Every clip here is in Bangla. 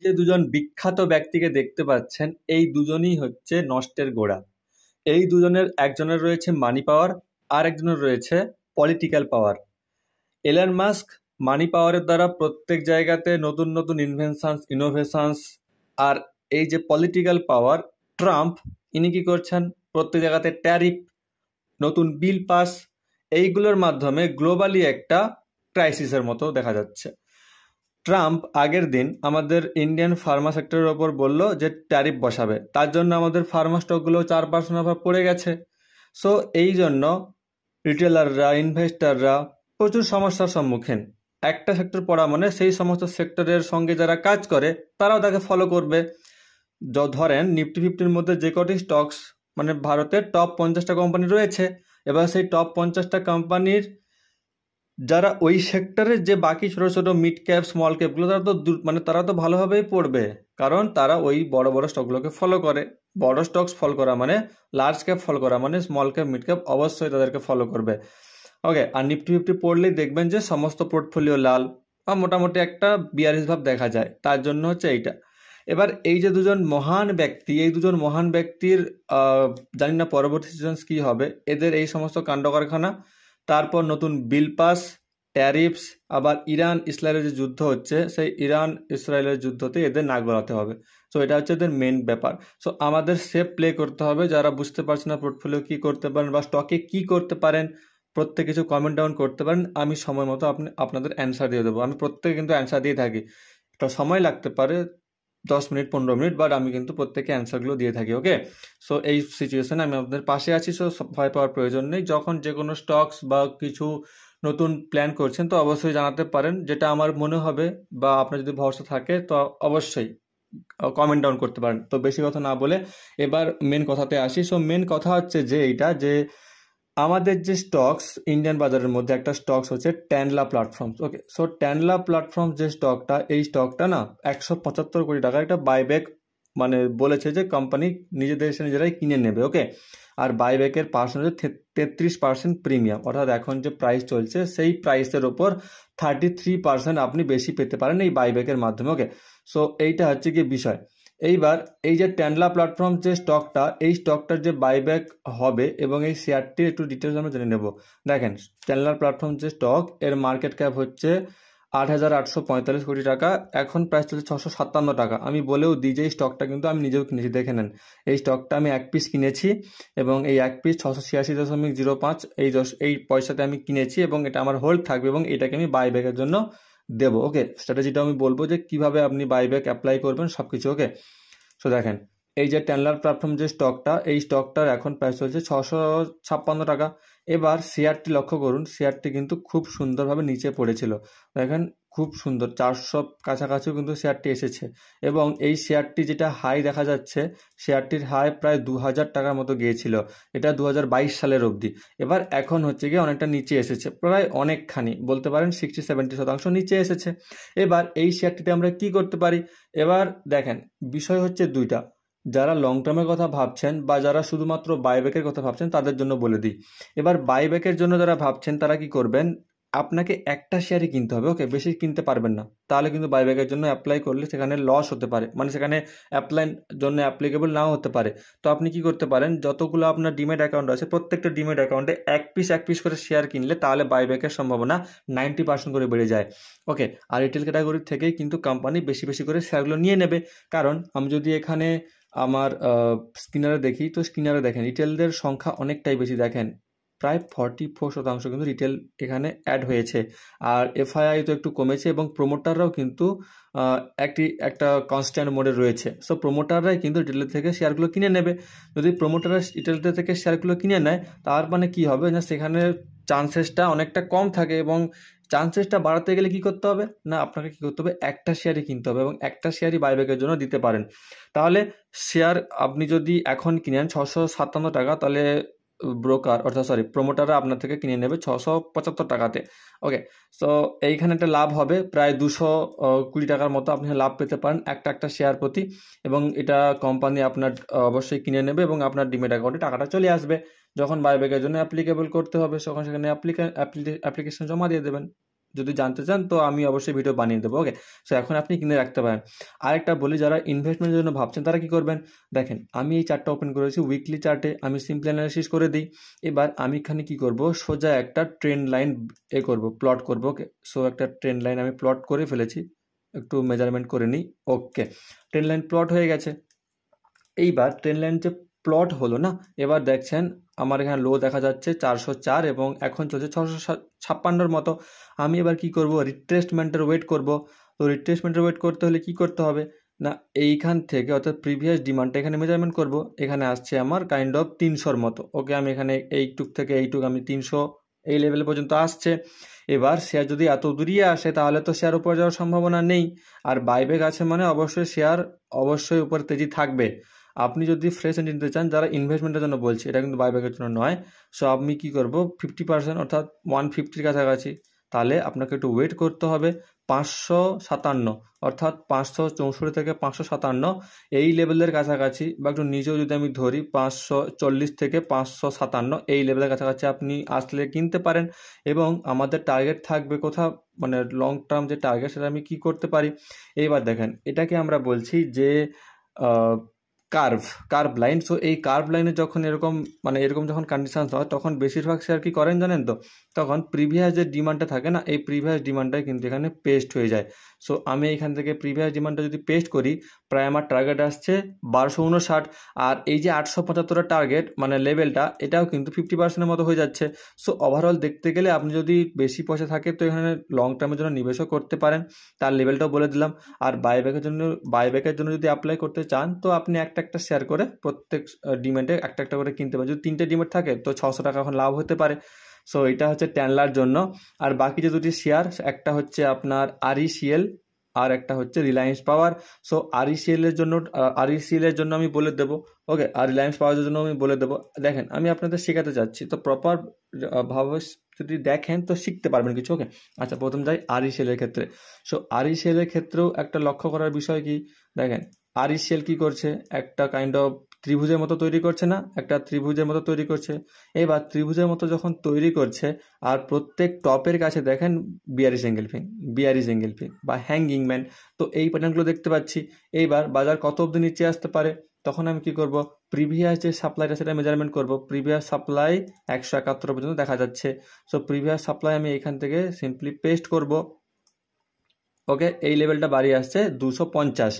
যে দুজন বিখ্যাত ব্যক্তিকে দেখতে পাচ্ছেন, এই দুজনই হচ্ছে নষ্টের গোড়া। এই দুজনের একজনের রয়েছে মানি পাওয়ার, আর একজনের রয়েছে পলিটিক্যাল পাওয়ার। এলন মাস্ক মানি পাওয়ারের দ্বারা প্রত্যেক জায়গাতে নতুন নতুন ইনোভেশনস, আর এই যে পলিটিক্যাল পাওয়ার ট্রাম্প, ইনি কি করছেন, প্রত্যেক জায়গাতে ট্যারিফ, নতুন বিল পাস, এইগুলোর মাধ্যমে গ্লোবালি একটা ক্রাইসিসের মতো দেখা যাচ্ছে। ট্রাম্প আগের দিন আমাদের ইন্ডিয়ান ফার্মা সেক্টরের ওপর বলল যে ট্যারিফ বসাবে, তার জন্য আমাদের ফার্মা স্টকগুলো 4% অফ পড়ে গেছে। সো এই জন্য রিটেলাররা, ইনভেস্টাররা প্রচুর সমস্যার সম্মুখীন। একটা সেক্টর পড়া মানে সেই সমস্ত সেক্টরের সঙ্গে যারা কাজ করে তারাও তাকে ফলো করবে। ধরেন নিফটি 50-র মধ্যে যে কটি স্টকস মানে ভারতের টপ 50টা কোম্পানি রয়েছে, এবার সেই টপ 50টা কোম্পানির যারা ওই সেক্টরের যে বাকি ছোট ছোট মিড ক্যাপ স্মল ক্যাপগুলো, তারা তো ভালোভাবেই পড়বে, কারণ তারা ওই বড় বড় স্টকগুলোকে ফলো করে। বড় স্টকস ফলো করা মানে, লার্জ ক্যাপ ফলো করা মানে স্মল ক্যাপ মিড ক্যাপ অবশ্যই তাদেরকে ফলো করবে। ওকে, আর নিফটি 50 পড়লেই দেখবেন যে সমস্ত পোর্টফোলিও লাল বা মোটামুটি একটা বিয়ারিশ ভাব দেখা যায়, তার জন্য হচ্ছে এইটা। এবার এই যে দুজন মহান ব্যক্তি, এই দুজন মহান ব্যক্তির জানি না পরবর্তী সিজনস কি হবে, এদের এই সমস্ত কাণ্ড কারখানা, তারপর নতুন বিল পাস, ট্যারিফস, আবার ইরান ইসরায়েলের যে যুদ্ধ হচ্ছে, সেই ইরান ইসরায়েলের যুদ্ধতে এদের নাক গলাতে হবে। সো এটা হচ্ছে এদের মেন ব্যাপার। সো আমাদের সেফ প্লে করতে হবে। যারা বুঝতে পারছেন না পোর্টফোলিও কী করতে পারেন বা স্টকে কী করতে পারেন, প্রত্যেক কিছু কমেন্ট ডাউন করতে পারেন, আমি সময় মতো আপনাদের অ্যান্সার দিয়ে দেবো। আমি প্রত্যেকে কিন্তু অ্যান্সার দিয়ে থাকি, একটা সময় লাগতে পারে 10 মিনিট 15 মিনিট, বাট আমি কিন্তু প্রত্যেকে অ্যান্সারগুলো দিয়ে থাকি। ওকে, সো এই সিচুয়েশনে আমি আপনাদের পাশে আছি। সো ভয় পাওয়ার প্রয়োজন নেই। যখন যে কোনো স্টকস বা কিছু নতুন প্ল্যান করছেন তো অবশ্যই জানাতে পারেন, যেটা আমার মনে হবে বা আপনার যদি ভরসা থাকে তো অবশ্যই কমেন্ট ডাউন করতে পারেন। তো বেশি কথা না বলে এবার মেন কথাতে আসি। সো মেন কথা হচ্ছে যে এইটা, যে আমাদের যে স্টকস ইন্ডিয়ান বাজারের মধ্যে একটা স্টকস হচ্ছে ট্যানলা প্ল্যাটফর্মস। ওকে, সো ট্যানলা প্ল্যাটফর্মস যে স্টকটা, এই স্টকটা না 175 কোটি টাকা একটা বাইব্যাক মানে বলেছে যে কোম্পানি নিজেদের এসে নিজেরাই কিনে নেবে। ওকে, আর বাইব্যাকের পার্সেন্ট হচ্ছে 33% প্রিমিয়াম, অর্থাৎ এখন যে প্রাইস চলছে সেই প্রাইসের ওপর 33% আপনি বেশি পেতে পারেন এই বাইব্যাকের মাধ্যমে। ওকে, সো এইটা হচ্ছে কি বিষয়। এইবার এই যে ট্যানলা প্ল্যাটফর্ম যে স্টকটা, এই স্টকটার যে বাইব্যাক হবে এবং এই শেয়ারটির একটু ডিটেলস আমরা জেনে নেব। দেখেন, ট্যানলা প্ল্যাটফর্ম যে স্টক, এর মার্কেট ক্যাপ হচ্ছে 8,845 কোটি টাকা, এখন প্রাইস চলছে 657 টাকা। আমি বলেও দিই যে এই স্টকটা কিন্তু আমি নিজেও কিনেছি, দেখে নেন। এই স্টকটা আমি 1 পিস কিনেছি এবং এই 1 পিস 686.05 এই পয়সাতে আমি কিনেছি এবং এটা আমার হোল্ড থাকবে এবং এটাকে আমি বাইব্যাকের জন্য দেবো। ওকে, স্ট্র্যাটেজিটা আমি বলবো যে কিভাবে আপনি বাইব্যাক অ্যাপ্লাই করবেন সব কিছু। ওকে, সো দেখেন, এই যে ট্যানলার প্ল্যাটফর্ম যে স্টকটা, এই স্টকটার এখন প্রাইস হচ্ছে 656 টাকা। এবার শেয়ারটি লক্ষ্য করুন, শেয়ারটি কিন্তু খুব সুন্দরভাবে নিচে পড়েছিল। দেখেন, খুব সুন্দর 400 কাছাকাছিও কিন্তু শেয়ারটি এসেছে এবং এই শেয়ারটি যেটা হাই দেখা যাচ্ছে, শেয়ারটির হাই প্রায় 2,000 টাকার মতো গিয়েছিল, এটা 2022 সালের অবধি। এবার এখন হচ্ছে গিয়ে অনেকটা নিচে এসেছে, প্রায় অনেকখানি বলতে পারেন 60-70% নিচে এসেছে। এবার এই শেয়ারটিতে আমরা কি করতে পারি? এবার দেখেন, বিষয় হচ্ছে দুইটা। যারা লং টার্মের কথা ভাবছেন বা যারা শুধুমাত্র বাইব্যাকের কথা ভাবছেন তাদের জন্য বলে দিই। এবার বাইব্যাকের জন্য যারা ভাবছেন তারা কি করবেন, আপনাকে একটা শেয়ারই কিনতে হবে। ওকে, বেশি কিনতে পারবেন না, তাহলে কিন্তু বাইব্যাকের জন্য অ্যাপ্লাই করলে সেখানে লস হতে পারে, মানে সেখানে অ্যাপ্লাই জন্য অ্যাপ্লিকেবল নাও হতে পারে। তো আপনি কি করতে পারেন, যতগুলো আপনার ডিমেট অ্যাকাউন্ট আছে প্রত্যেকটা ডিমেট অ্যাকাউন্টে এক পিস করে শেয়ার কিনলে তাহলে বাইব্যাকের সম্ভাবনা 90% করে বেড়ে যায়। ওকে, আর রিটেল ক্যাটাগরি থেকেই কিন্তু কোম্পানি বেশি বেশি করে শেয়ারগুলো নিয়ে নেবে। কারণ আমি যদি এখানে আমার স্ক্রিনারে দেখি, তো স্ক্রিনারে দেখেন রিটেলদের সংখ্যা অনেকটাই বেশি। দেখেন, প্রায় 44% কিন্তু রিটেল এখানে অ্যাড হয়েছে, আর এফআইআই তো একটু কমেছে এবং প্রোমোটাররাও কিন্তু একটা কনস্ট্যান্ট মোডে রয়েছে। সো প্রোমোটাররাই কিন্তু রিটেল থেকে শেয়ারগুলো কিনে নেবে। যদি প্রোমোটাররা রিটেল থেকে শেয়ারগুলো কিনে নেয়, তার মানে কি হবে না, সেখানে চান্সেসটা অনেকটা কম থাকে এবং চান্সেসটা বাড়াতে গেলে কি করতে হবে না, আপনাকে কি করতে হবে, একটা শেয়ারই কিনতে হবে এবং একটা শেয়ারই বাইব্যাকের জন্য দিতে পারেন। তাহলে শেয়ার আপনি যদি এখন কিনেন 657 টাকা, তাহলে প্রোমোটাররা আপনার থেকে কিনে নেবে 675 টাকাতে। ওকে, সো এইখানে একটা লাভ হবে প্রায় 220 টাকার মতো আপনি লাভ পেতে পারেন একটা শেয়ার প্রতি, এবং এটা কোম্পানি আপনার অবশ্যই কিনে নেবে এবং আপনার ডিমেট অ্যাকাউন্টে টাকাটা চলে আসবে। যখন বাইব্যাকের জন্য অ্যাপ্লিকেবল করতে হবে তখন সেখানে অ্যাপ্লিকেশন জমা দিয়ে দেবেন। যদি জানতে চান তো আমি অবশ্যই ভিডিও বানিয়ে দেবো। ওকে, সো এখন আপনি কিনে রাখতে পারেন। আরেকটা বলি, যারা ইনভেস্টমেন্টের জন্য ভাবছেন তারা কি করবেন, দেখেন আমি এই চার্টটা ওপেন করেছি, উইকলি চার্টে আমি সিম্পল অ্যানালিসিস করে দিই। এবার আমি এখানে কি করব, সোজা একটা ট্রেন্ড লাইন করব, প্লট করব। ওকে, সো একটা ট্রেন্ড লাইন আমি প্লট করে ফেলেছি, একটু মেজারমেন্ট করে নিই। ওকে, ট্রেন্ড লাইন প্লট হয়ে গেছে। এইবার ট্রেন্ড লাইন যে প্লট হলো না, এবার দেখছেন আমার এখানে লো দেখা যাচ্ছে 404 এবং এখন চলছে 656 মতো। আমি এবার কি করব, রিট্রেসমেন্টের ওয়েট করব। তো রিট্রেসমেন্টের ওয়েট করতে হলে কি করতে হবে না, এইখান থেকে অর্থাৎ প্রিভিয়াস ডিমান্ডটা এখানে মেজারমেন্ট করব। এখানে আসছে আমার কাইন্ড অফ 300 মতো। ওকে, আমি এখানে এইটুক থেকে এইটুক আমি 300 এই লেভেল পর্যন্ত আসছে। এবার শেয়ার যদি এত দূরিয়ে আসে তাহলে তো শেয়ার উপরে যাওয়ার সম্ভাবনা নেই, আর বাইব্যাক আছে মানে অবশ্যই শেয়ার অবশ্যই উপর তেজি থাকবে। আপনি যদি ফ্রেশ এন্ট্রি নিতে চান, যারা ইনভেস্টমেন্টের জন্য বলছি, এটা কিন্তু বাইব্যাকের জন্য নয়। সো আমি কি করব, 50% অর্থাৎ 150-র কাছাকাছি, তাহলে আপনাকে একটু ওয়েট করতে হবে। 557 অর্থাৎ 564 থেকে 557 এই লেভেলের কাছাকাছি, বা একটু নিচেও যদি আমি ধরি 540 থেকে 557 এই লেভেলের কাছাকাছি আপনি আসলে কিনতে পারেন। এবং আমাদের টার্গেট থাকবে কোথাও, মানে লং টার্ম যে টার্গেট সেটা আমি কি করতে পারি। এইবার দেখেন, এটাকে আমরা বলছি যে কার্ভ লাইন। সো এই কার্ভ লাইনে যখন এরকম মানে এরকম যখন কন্ডিশন হয়, তখন বেশিরভাগ শেয়ার কি করেন জানেন তো, তখন প্রিভিয়াস যে ডিমান্ডটা থাকে না, এই প্রিভিয়াস ডিমান্ডটাই কিন্তু এখানে পেস্ট হয়ে যায়। সো আমি এখান থেকে প্রিভিয়াস ডিমান্ডটা যদি পেস্ট করি, প্রায় আমার টার্গেট আসছে 1259, আর এই যে 875-এর টার্গেট মানে লেভেলটা, এটাও কিন্তু 50%-এর মতো হয়ে যাচ্ছে। সো ওভারঅল দেখতে গেলে আপনি যদি বেশি পয়সা থাকে তো এখানে লং টার্মের জন্য নিবেশও করতে পারেন, তার লেভেলটাও বলে দিলাম। আর বাইব্যাকের জন্য যদি অ্যাপ্লাই করতে চান তো আপনি একটা শেয়ার করে প্রত্যেক ডিমেটে একটা করে কিনতে পারেন। যদি 3টে ডিমেট থাকে তো 600 টাকা এখন লাভ হতে পারে। সো এটা হচ্ছে ট্যানলার জন্য। আর বাকি যে দুটি শেয়ার, একটা হচ্ছে আপনার RECL আর একটা হচ্ছে রিলায়েন্স পাওয়ার। সো RECL এর জন্য আমি বলে দেবো। ওকে, আর রিলায়েন্স পাওয়ারের জন্য আমি বলে দেবো। দেখেন, আমি আপনাদের শেখাতে চাচ্ছি, তো প্রপার ভাবে যদি দেখেন তো শিখতে পারবেন কিছু। ওকে, আচ্ছা, প্রথম যাই RECL এর ক্ষেত্রে। সো RECL এর ক্ষেত্রেও একটা লক্ষ্য করার বিষয় কি, দেখেন RECL কি করছে, একটা কাইন্ড অফ ত্রিভুজের মতো তৈরি করছে না, একটা ত্রিভুজের মতো তৈরি করছে। এবার ত্রিভুজের মতো যখন তৈরি করছে, আর প্রত্যেক টপের কাছে দেখেন বিয়ারিশ অ্যাঙ্গেল ফিং বা হ্যাঙ্গিং ম্যান, তো এই প্যাটার্নগুলো দেখতে পাচ্ছি। এইবার বাজার কত অবধি নিচে আসতে পারে, তখন আমি কি করব, প্রিভিয়াস যে সাপ্লাইটা সেটা মেজারমেন্ট করব। প্রিভিয়াস সাপ্লাই 171 পর্যন্ত দেখা যাচ্ছে। সো প্রিভিয়াস সাপ্লাই আমি এখান থেকে সিম্পলি পেস্ট করব। ওকে, এই লেভেলটা বাড়িয়ে আসছে 250।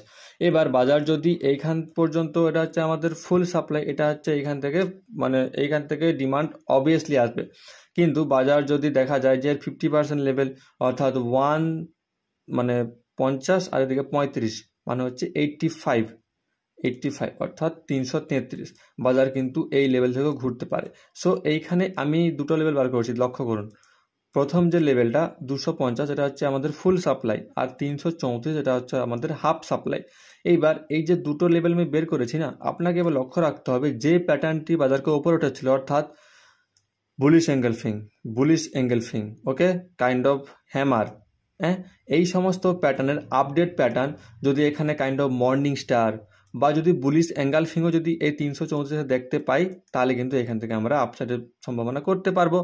এবার বাজার যদি এইখান পর্যন্ত, এটা হচ্ছে আমাদের ফুল সাপ্লাই, এটা হচ্ছে এইখান থেকে, মানে এইখান থেকে ডিমান্ড অবভিয়াসলি আসবে। কিন্তু বাজার যদি দেখা যায় যে 50% লেভেল, অর্থাৎ 50 আর এদিকে 35, মানে হচ্ছে 85 অর্থাৎ 333, বাজার কিন্তু এই লেভেল থেকেও ঘুরতে পারে। সো এইখানে আমি দুটো লেভেল বার করেছি, লক্ষ্য করুন। প্রথম যে লেভেলটা 250, এটা হচ্ছে আমাদের ফুল সাপ্লাই, আর 334 এটা হচ্ছে আমাদের হাফ সাপ্লাই। এইবার এই যে দুটো লেভেল আমি বের করেছি না, আপনাকে এবার লক্ষ্য রাখতে হবে যে প্যাটার্নটি বাজারকে উপরে উঠেছিল, অর্থাৎ বুলিশ অ্যাঙ্গেল ফিং, ওকে, কাইন্ড অফ হ্যামার, হ্যাঁ, এই সমস্ত প্যাটার্নের আপডেট প্যাটার্ন যদি এখানে কাইন্ড অফ মর্নিং স্টার বা যদি বুলিশ অ্যাঙ্গেল ফিংও যদি এই 334 দেখতে পাই, তাহলে কিন্তু এখান থেকে আমরা আপসাইডের সম্ভাবনা করতে পারবো।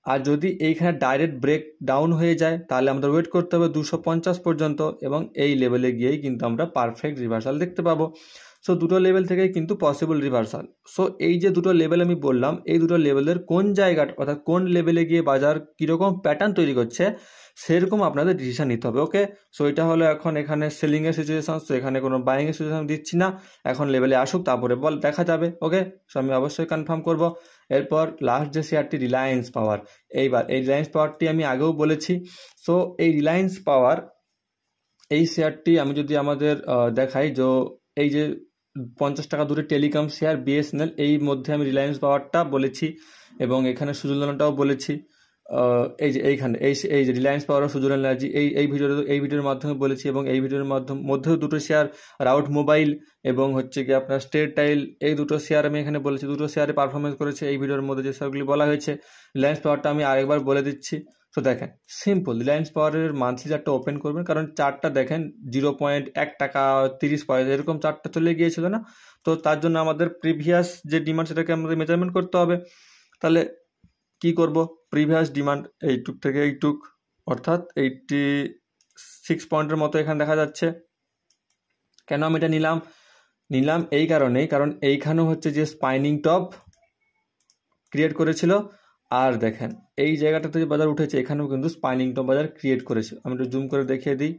আর যদি এইখানে ডাইরেক্ট ব্রেক ডাউন হয়ে যায়, তাহলে আমাদের ওয়েট করতে হবে 250 পর্যন্ত, এবং এই লেভেলে গিয়েই কিন্তু আমরা পারফেক্ট রিভার্সাল দেখতে পাবো। সো দুটো লেভেল থেকেই কিন্তু পসিবল রিভার্সাল। সো এই যে দুটো লেভেল আমি বললাম, এই দুটো লেভেলের কোন জায়গাটা, অর্থাৎ কোন লেভেলে গিয়ে বাজার কীরকম প্যাটার্ন তৈরি করছে, সেরকম আপনাদের ডিসিশন নিতে হবে। ওকে, সো এটা হলো এখন এখানে সেলিংয়ের সিচুয়েশন। সো এখানে কোনো বাইংয়ের সিচুয়েশন দিচ্ছি না, এখন লেভেলে আসুক তারপরে দেখা যাবে। ওকে, সো আমি অবশ্যই কনফার্ম করব। এরপর লাস্ট যে শেয়ারটি রিলায়েন্স পাওয়ার। এইবার এই রিলায়েন্স পাওয়ারটি আমি আগেও বলেছি। সো এই রিলায়েন্স পাওয়ার এই শেয়ারটি আমি যদি আমাদের দেখাই, যে এই যে 50 টাকা দূরে টেলিকম শেয়ার BSNL, এই মধ্যে আমি রিলায়েন্স পাওয়ারটা বলেছি, এবং এখানে সুজলানটাও বলেছি। এই যে এইখানে এই যে রিলায়েন্স পাওয়ার ও সুজলান এনার্জি, এই ভিডিওর মাধ্যমে বলেছি, এবং এই ভিডিওর মধ্যেও দুটো শেয়ার রাউট মোবাইল এবং হচ্ছে কি আপনার স্টেট টাইল, এই দুটো শেয়ার আমি এখানে বলেছি। দুটো শেয়ারে পারফরমেন্স করেছে এই ভিডিওর মধ্যে যে শেয়ারগুলি বলা হয়েছে। রিলায়েন্স পাওয়ারটা আমি আরেকবার বলে দিচ্ছি। তো দেখেন, সিম্পল, রিলায়েন্স পাওয়ারের মান্থলি চার্টটা ওপেন করবেন, কারণ চার্টটা দেখেন 0.1 টাকা 30 পয়সা এরকম চার্টটা চলে গিয়েছিল না, তো তার জন্য আমাদের প্রিভিয়াস যে ডিমান্ড সেটাকে আমাদের মেজারমেন্ট করতে হবে। তাহলে কি করব, প্রিভিয়াস ডিমান্ড এইটুক থেকে এইটুক, অর্থাৎ 86 পয়েন্টের মতো এখানে দেখা যাচ্ছে। কেন আমি এটা নিলাম এই কারণেই, কারণ এইখানেও হচ্ছে যে স্পাইনিং টপ ক্রিয়েট করেছিল, আর দেখেন এই জায়গাটাতে যে বাজার উঠেছে এখানেও কিন্তু স্পাইনিং টপ বাজার ক্রিয়েট করেছে। আমি একটু জুম করে দেখিয়ে দিই,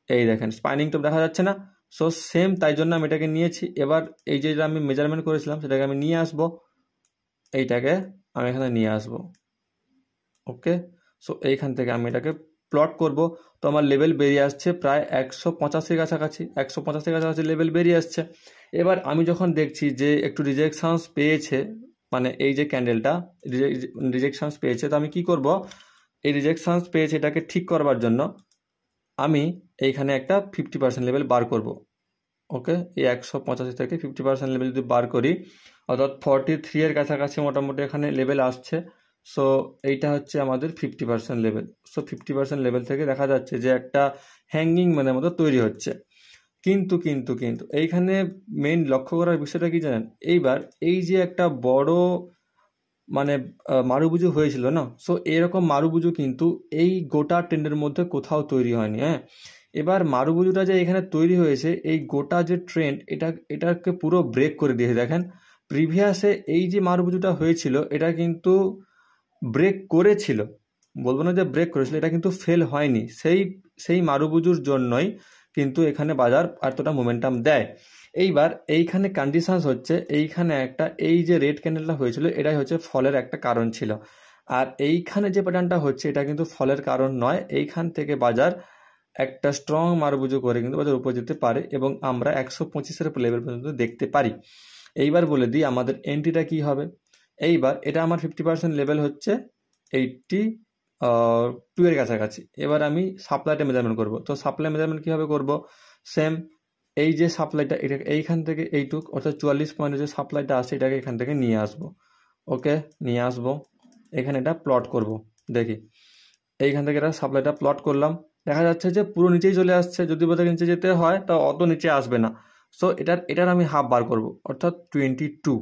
এই দেখেন স্পাইনিং টপ দেখা যাচ্ছে না। সো সেম তাই জন্য আমি এটাকে নিয়েছি। এবার এই যে আমি মেজারমেন্ট করেছিলাম সেটাকে আমি নিয়ে আসবো, এইটাকে আমি এখানে নিয়ে আসবো। ওকে, সো এইখান থেকে আমি এটাকে প্লট করব। তো আমার লেভেল বেরিয়ে আসছে প্রায় 185 কাছাকাছি, 185 কাছাকাছি লেভেল বেরিয়ে আসছে। এবার আমি যখন দেখছি যে একটু রিজেকশনস পেয়েছে, মানে এই যে ক্যান্ডেলটা রিজেকশনস পেয়েছে, তো আমি কি করব, এই রিজেকশনস পেয়েছে এটাকে ঠিক করবার জন্য আমি এইখানে একটা 50% লেভেল বার করব। ওকে, এই 185 থেকে 50% লেভেল যদি বার করি, অর্থাৎ 43 এর কাছাকাছি মোটামুটি এখানে লেভেল আসছে। সো এইটা হচ্ছে আমাদের 50% লেভেল। সো 50% লেভেল থেকে দেখা যাচ্ছে যে একটা হ্যাঙ্গিং ম্যানের মতো তৈরি হচ্ছে। কিন্তু কিন্তু কিন্তু এইখানে মেইন লক্ষ্য করার বিষয়টা কি জানেন, এইবার এই যে একটা বড় মানে মারুবুজু হয়েছিল না, সো এরকম মারুবুজু কিন্তু এই গোটা ট্রেন্ডের মধ্যে কোথাও তৈরি হয়নি। হ্যাঁ, এবার মারুবুজুটা যে এখানে তৈরি হয়েছে, এই গোটা যে ট্রেন্ড এটাকে পুরো ব্রেক করে দিয়েছে। দেখেন প্রিভিয়াসে এই যে মারুবুজুটা হয়েছিল এটা কিন্তু ব্রেক করেছিল, বলবো না যে ব্রেক করেছিল, এটা কিন্তু ফেল হয়নি। সেই মারুবুজুর জন্যই কিন্তু এখানে বাজার এতটা মোমেন্টাম দেয়। এইবার এইখানে কন্ডিশনস হচ্ছে, এইখানে একটা এই যে রেড ক্যান্ডেলটা হয়েছিল এটাই হচ্ছে ফলের একটা কারণ ছিল, আর এইখানে যে প্যাটার্নটা হচ্ছে এটা কিন্তু ফলের কারণ নয়। এইখান থেকে বাজার একটা স্ট্রং মারবুজু করে কিন্তু বাজার উপরে যেতে পারে এবং আমরা 125-এর লেভেল পর্যন্ত দেখতে পারি। এইবার বলে দিই আমাদের এন্ট্রিটা কি হবে। এইবার এটা আমার 50% লেভেল হচ্ছে 82 এর কাছাকাছি। এবার আমি সাপ্লাইটা মেজারমেন্ট করব। তো সাপ্লাই মেজারমেন্ট কীভাবে করব, সেম এই যে সাপ্লাইটা এটা এইখান থেকে এইটুক অর্থাৎ 44 পয়েন্টের যে সাপ্লাইটা আছে এটাকে এখান থেকে নিয়ে আসবো। ওকে, নিয়ে আসবো, এখানে এটা প্লট করব। দেখি এইখান থেকে এটা সাপ্লাইটা প্লট করলাম, দেখা যাচ্ছে যে পুরো নিচেই চলে আসছে। যদি বোধ নিচে যেতে হয় তা অত নিচে আসবে না। সো এটার আমি হাফ বার করব, অর্থাৎ 22।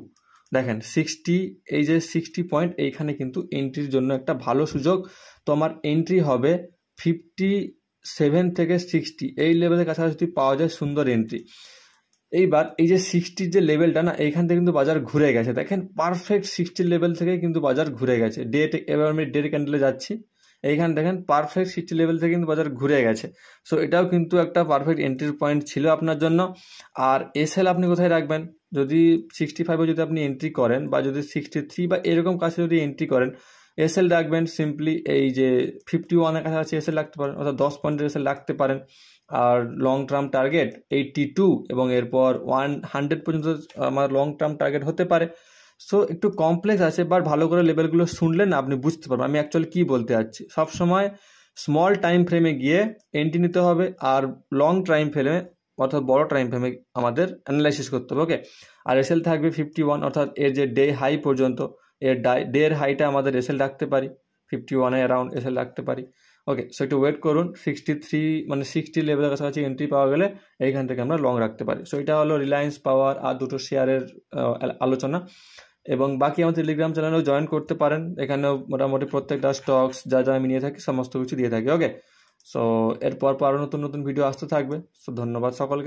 দেখেন 60, এই যে 60 পয়েন্ট এইখানে কিন্তু এন্ট্রির জন্য একটা ভালো সুযোগ। তো আমার এন্ট্রি হবে 57 থেকে 60, এই লেভেলের কাছাকাছি যদি পাওয়া যায় সুন্দর এন্ট্রি। এইবার এই যে 60 যে লেভেলটা না, এইখান থেকে কিন্তু বাজার ঘুরে গেছে। দেখেন পারফেক্ট 60 লেভেল থেকে কিন্তু বাজার ঘুরে গেছে। এবার আমি ডে ক্যান্ডেলে যাচ্ছি, এইখানে দেখেন পারফেক্ট 60 লেভেল থেকে কিন্তু বাজার ঘুরে গেছে। সো এটাও কিন্তু একটা পারফেক্ট এন্ট্রির পয়েন্ট ছিল আপনার জন্য। আর এসএল আপনি কোথায় রাখবেন, যদি 65-এ যদি আপনি এন্ট্রি করেন বা যদি 63 বা এরকম কাছে যদি এন্ট্রি করেন, এসএল রাখবেন সিম্পলি এই যে 51-এর কাছাকাছি এসএল রাখতে পারেন, অর্থাৎ 10 পয়েন্টের এসএল রাখতে পারেন। আর লং টার্ম টার্গেট 82 এবং এরপর 100 পর্যন্ত আমার লং টার্ম টার্গেট হতে পারে। সো একটু কমপ্লেক্স আছে, বাট ভালো করে লেভেলগুলো শুনলেন না আপনি বুঝতে পারবেন আমি অ্যাকচুয়ালি কী বলতে চাচ্ছি। সবসময় স্মল টাইম ফ্রেমে গিয়ে এন্ট্রি নিতে হবে, আর লং টাইম ফ্রেমে অর্থাৎ বড় টাইম ফ্রেমে আমাদের অ্যানালাইসিস করতে হবে। ওকে, আর এসএল থাকবে 51, অর্থাৎ এর যে ডে হাই পর্যন্ত, এর ডের হাইটা আমাদের এসএল রাখতে পারি, 51-এ অ্যারাউন্ড এসএল রাখতে পারি। ওকে, সো একটু ওয়েট করুন, 63 মানে 60 লেভেলের কাছাকাছি এন্ট্রি পাওয়া গেলে এইখান থেকে আমরা লং রাখতে পারি। সো এটা হলো রিলায়েন্স পাওয়ার আর দুটো শেয়ারের আলোচনা। এবং বাকি আমাদের টেলিগ্রাম চ্যানেলেও জয়েন করতে পারেন, এখানেও মোটামুটি প্রত্যেকটা স্টকস যা যা আমি নিয়ে থাকি সমস্ত কিছু দিয়ে থাকি। ওকে, সো এরপর আরও নতুন নতুন ভিডিও আসতে থাকবে। সো ধন্যবাদ সকলকে।